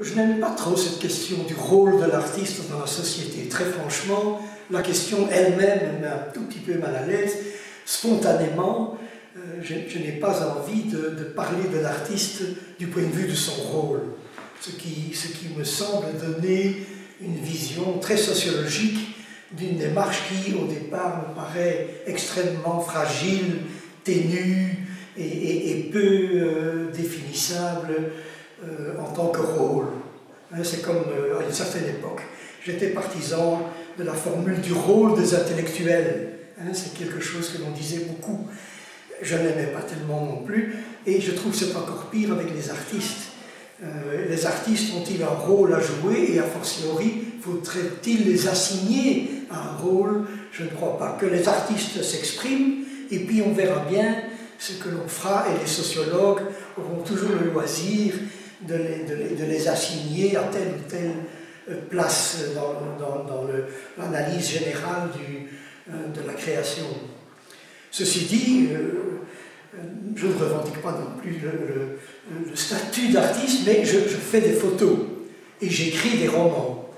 Je n'aime pas trop cette question du rôle de l'artiste dans la société. Très franchement, la question elle-même me met un tout petit peu mal à l'aise. Spontanément, je n'ai pas envie de parler de l'artiste du point de vue de son rôle. Ce qui me semble donner une vision très sociologique d'une démarche qui, au départ, me paraît extrêmement fragile, ténue et peu définissable en tant que rôle. C'est comme à une certaine époque. J'étais partisan de la formule du rôle des intellectuels. C'est quelque chose que l'on disait beaucoup. Je n'aimais pas tellement non plus, et je trouve que c'est encore pire avec les artistes. Les artistes ont-ils un rôle à jouer, et a fortiori, faudrait-il les assigner à un rôle? Je ne crois pas. Que les artistes s'expriment, et puis on verra bien ce que l'on fera, et les sociologues auront toujours le loisir de les assigner à telle ou telle place dans l'analyse générale de la création. Ceci dit, je ne revendique pas non plus le statut d'artiste, mais je fais des photos et j'écris des romans.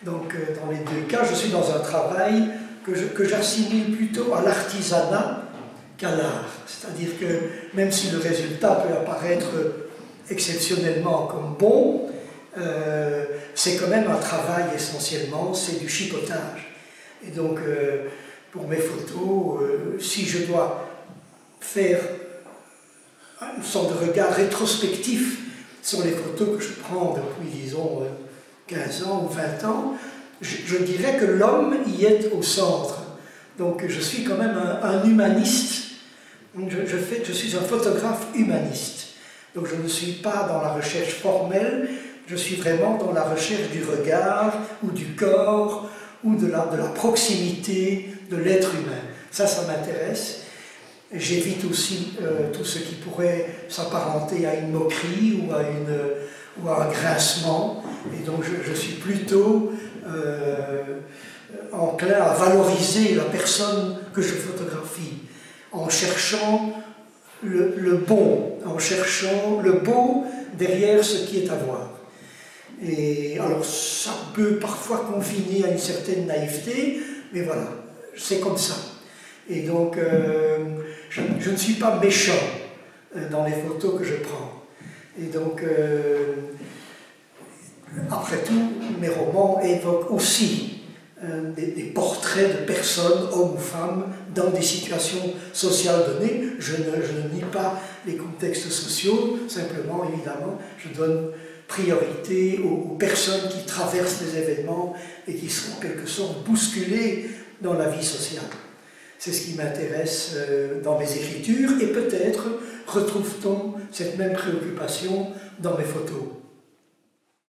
Donc dans les deux cas, je suis dans un travail que j'assimile plutôt à l'artisanat qu'à l'art. C'est-à-dire que même si le résultat peut apparaître exceptionnellement comme bon, c'est quand même un travail essentiellement, c'est du chipotage. Et donc pour mes photos, si je dois faire une sorte de regard rétrospectif sur les photos que je prends depuis, disons, 15 ans ou 20 ans, je dirais que l'homme y est au centre. Donc je suis quand même un humaniste. Je suis un photographe humaniste. Donc je ne suis pas dans la recherche formelle, je suis vraiment dans la recherche du regard, ou du corps, ou de la proximité de l'être humain. Ça m'intéresse. J'évite aussi tout ce qui pourrait s'apparenter à une moquerie ou à un grincement. Et donc je suis plutôt enclin à valoriser la personne que je photographie, en cherchant le bon, en cherchant le beau derrière ce qui est à voir. Et alors ça peut parfois confiner à une certaine naïveté, mais voilà, c'est comme ça. Et donc je ne suis pas méchant dans les photos que je prends. Et donc après tout, mes romans évoquent aussi des portraits de personnes, hommes ou femmes, dans des situations sociales données. Je ne nie pas les contextes sociaux, simplement, évidemment, je donne priorité aux personnes qui traversent des événements et qui sont en quelque sorte bousculées dans la vie sociale. C'est ce qui m'intéresse dans mes écritures, et peut-être retrouve-t-on cette même préoccupation dans mes photos.